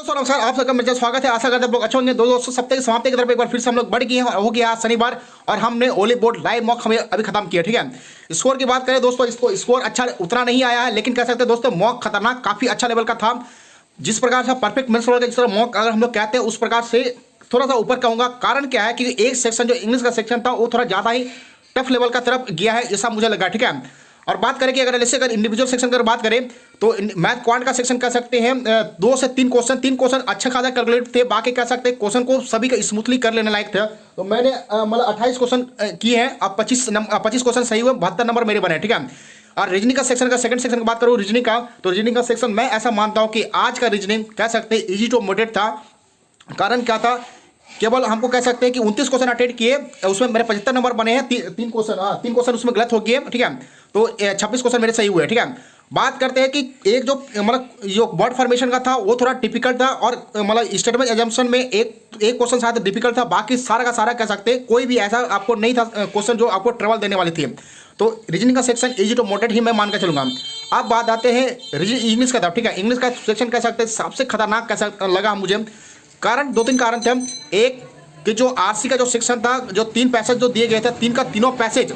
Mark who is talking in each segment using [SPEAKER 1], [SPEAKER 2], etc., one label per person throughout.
[SPEAKER 1] दोस्तों नमस्कार, आप सबका मेरे स्वागत है। आशा करते हैं लोग अच्छे होंगे। दोस्तों सप्ताह की समाप्ति की तरफ एक बार फिर से हम लोग बढ़ गए हैं और हो गया आज शनिवार और हमने ओली बोर्ड लाइव मॉक हमें अभी खत्म किया। ठीक है, स्कोर की बात करें दोस्तों, इसको स्कोर अच्छा उतना नहीं आया है, लेकिन कह सकते हैं दोस्तों मॉक खतरनाक काफी अच्छा लेवल का था। जिस प्रकार से परफेक्ट मेंस का जिस तरह मॉक अगर हम लोग कहते हैं उस प्रकार से थोड़ा सा ऊपर कहूंगा। कारण क्या है कि एक सेक्शन जो इंग्लिश का सेक्शन था वो थोड़ा ज्यादा ही टफ लेवल का तरफ गया है, ऐसा मुझे लगा। ठीक है, और बात करें कि अगर इंडिविजुअल सेक्शन की बात करें तो मैथ क्वांट का सेक्शन कह सकते हैं 2 से 3 क्वेश्चन अच्छा खासा कैलकुलेट थे। बाकी कह सकते हैं क्वेश्चन को सभी का स्मूथली कर लेने लायक थे। तो मैंने मतलब 28 क्वेश्चन किए हैं, अब 25 क्वेश्चन सही हुए, 72 नंबर मेरे बने। ठीक है, और रीजनिंग का सेक्शन का सेकंड सेक्शन की बात करूँ रीजनिंग का, तो रीजनिंग का सेक्शन मैं ऐसा मानता हूँ कि आज का रीजनिंग कह सकते हैं इजी टू मॉडरेट था। कारण क्या था, केवल हमको कह सकते हैं कि 29 क्वेश्चन अटेंड किए, उसमें मेरे 75 नंबर बने हैं। 3 क्वेश्चन उसमें गलत हो गए। ठीक है, तो 26 क्वेश्चन मेरे सही हुए। ठीक है, बात करते हैं कि एक जो मतलब जो वर्ड फॉर्मेशन का था वो थोड़ा डिफिकल्ट था और मतलब स्टेटमेंट एजम्पशन में एक क्वेश्चन शायद डिफिकल्ट था। बाकी सारा का सारा कह सकते हैं कोई भी ऐसा आपको नहीं था क्वेश्चन जो आपको ट्रबल देने वाली थी। तो रीजनिंग का सेक्शन इजी टू मॉडरेट ही मैं मान कर चलूंगा। अब बात आते हैं इंग्लिश का तरफ। ठीक है, इंग्लिश का सेक्शन कह सकते हैं सबसे खतरनाक लगा मुझे। कारण 2-3 कारण थे। एक कि जो आरसी का जो सेक्शन था, जो 3 पैसेज जो दिए गए थे, 3 का तीनों पैसेज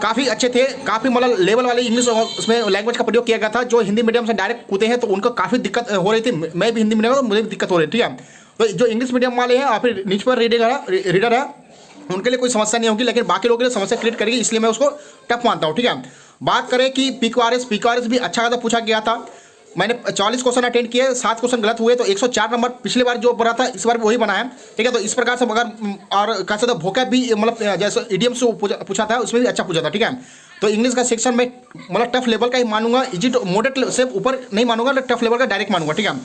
[SPEAKER 1] काफ़ी अच्छे थे, काफ़ी मतलब लेवल वाले इंग्लिश उसमें लैंग्वेज का प्रयोग किया गया था। जो हिंदी मीडियम से डायरेक्ट कूदे हैं तो उनको काफ़ी दिक्कत हो रही थी। मैं भी हिंदी मीडियम तो मुझे भी दिक्कत हो रही थी। ठीक है, तो जो इंग्लिश मीडियम वाले हैं और फिर न्यूज पेपर रीडर है उनके लिए कोई समस्या नहीं होगी, लेकिन बाकी लोगों के लिए समस्या क्रिएट करेगी, इसलिए मैं उसको टफ मानता हूँ। ठीक है, बात करें कि पीक्यूआरएस भी अच्छा खासा पूछा गया था। मैंने 40 क्वेश्चन अटेंड किए, 7 क्वेश्चन गलत हुए, तो 104 नंबर पिछली बार जो बना था इस बार भी वही बना है। ठीक है, तो इस प्रकार से अगर और कह सकते वोकैब भी मतलब जैसे इडियम से पूछा था उसमें भी अच्छा पूछा था। ठीक है, तो इंग्लिश का सेक्शन में मतलब टफ लेवल का ही मानूंगा, इजी टू मॉडरेट से ऊपर नहीं मानूंगा, टफ लेवल का डायरेक्ट मानूंगा। ठीक है,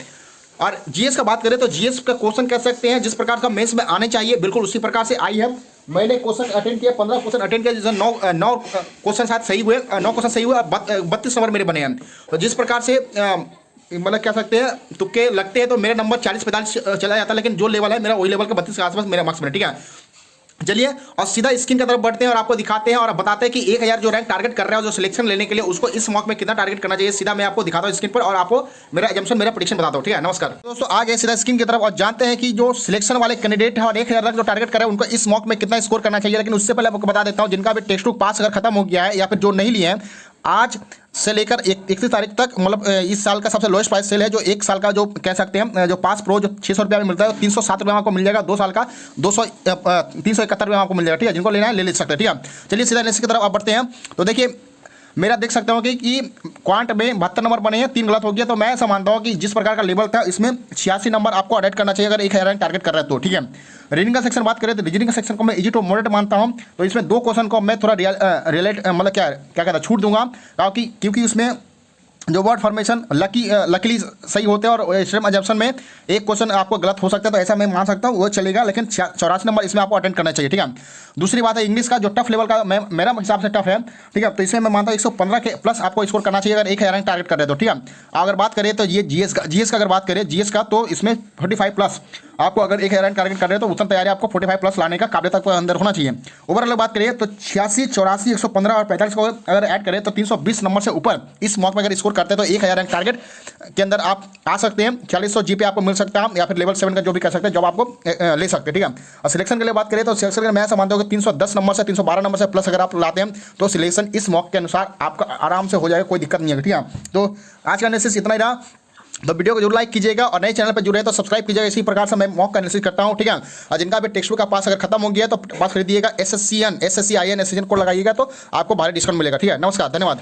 [SPEAKER 1] और जीएस का बात करें तो जीएस का क्वेश्चन कह सकते हैं जिस प्रकार का मेंस में आने चाहिए बिल्कुल उसी प्रकार से आई है। मैंने क्वेश्चन अटेंड किया, 15 क्वेश्चन अटेंड किया, जिसमें 9 क्वेश्चन शायद सही हुए, 9 क्वेश्चन सही हुए, 32 नंबर मेरे बने हैं। तो जिस प्रकार से मतलब कह सकते हैं तुक्के लगते हैं तो मेरा नंबर 40-45 चला जाता है, लेकिन जो लेवल है मेरा वही लेवल का 32 के आसपास मेरा मार्क्स बने। ठीक है, चलिए और सीधा स्क्रीन की तरफ बढ़ते हैं और आपको दिखाते हैं और बताते हैं कि 1000 जो रैंक टारगेट कर रहा है जो सिलेक्शन लेने के लिए उसको इस मॉक में कितना टारगेट करना चाहिए। सीधा मैं आपको दिखाता हूं स्क्रीन पर और आपको मेरा एजम्पशन मेरा प्रेडिक्शन बताता हूं। ठीक है, नमस्कार दोस्तों, आ गए सीधा स्क्रीन की तरफ और जानते हैं कि जो सिलेक्शन वाले कैंडिडेट है और 1000 रैंक जो टारगेट कर रहे हैं उनको इस मॉक में कितना स्कोर करना चाहिए। लेकिन उससे पहले आपको बता देता हूं जिनका भी टेक्स्ट बुक पास अगर खत्म हो गया है या फिर जो नहीं लिए हैं, आज से लेकर 31 तारीख तक मतलब इस साल का सबसे लोएस्ट प्राइस सेल है। जो एक साल का जो कह सकते हैं जो पास प्रो जो 600 रुपये में मिलता है 307 रुपये में आपको मिल जाएगा। 2 साल का 371 रुपये में आपको मिल जाएगा। ठीक है, जिनको लेना है ले सकते हैं। ठीक है, चलिए सीधा नेक्स्ट की तरफ आप बढ़ते हैं। तो देखिए मेरा देख सकते हो कि क्वांट में 72 नंबर बने हैं, 3 गलत हो गया। तो मैं ऐसा मानता हूँ कि जिस प्रकार का लेवल था इसमें 86 नंबर आपको अडेट करना चाहिए अगर 1000 रैंक टारगेट कर रहे हैं तो। ठीक है, रीडिंग का सेक्शन बात करें तो रीजनिंग का सेक्शन को मैं इजी टू मॉडरेट मानता हूँ। तो इसमें 2 क्वेश्चन को मैं थोड़ा रिलेट मतलब क्या कहता है छूट दूंगा, क्योंकि उसमें जो वर्ड फॉर्मेशन लकीली सही होते हैं और स्टेटमेंट एजम्पशन में एक क्वेश्चन आपको गलत हो सकता है, तो ऐसा मैं मान सकता हूँ वो चलेगा, लेकिन 84 नंबर इसमें आपको अटेंड करना चाहिए। ठीक है, दूसरी बात है इंग्लिश का जो टफ लेवल का मेरा हिसाब से टफ है। ठीक है, तो इसमें मैं मानता हूँ 115 के प्लस आपको स्कोर करना चाहिए अगर 1000 रैंक टारगेट कर रहे हैं तो। ठीक है, अगर बात करें तो ये जीएस का अगर बात करें जीएस का तो इसमें 45 प्लस आपको अगर 1000 रैंक टारगेट कर रहे हैं तो उतना तैयारी आपको 45 प्लस लाने का काबिलियत आपको अंदर होना चाहिए। ओवरऑल बात करें तो 86, 84, 115 और 45 को अगर ऐड करें तो 320 नंबर से ऊपर इस मॉक में अगर स्कोर करते हैं तो 1000 रैंक टारगेट के अंदर आप आ सकते हैं। 4000 जीपी आपको मिल सकता है या फिर लेवल 7 का जो भी कर सकते हैं जब आपको ले सकते हैं। ठीक है, और सिलेक्शन के लिए बात करें तो सिलेक्शन के मैं ऐसा मानता हूँ कि 310 नंबर से 312 नंबर से प्लस अगर आप लाते हैं तो सिलेक्शन इस मॉक के अनुसार आपका आराम से हो जाएगा, कोई दिक्कत नहीं है। ठीक है, तो आज का एनालिसिस इतना ही रहा। तो वीडियो को जरूर लाइक कीजिएगा और नए चैनल पर जुड़े तो सब्सक्राइब कीजिएगा। इसी प्रकार से मैं मॉक का एनालिसिस करता हूं। ठीक है, और जिनका भी टेक्स्ट बुक का पास अगर खत्म हो गया तो पास खरीदिएगा, SSCIN SSCIN कोड लगाइएगा तो आपको भारी डिस्काउंट मिलेगा। ठीक है, नमस्कार, धन्यवाद।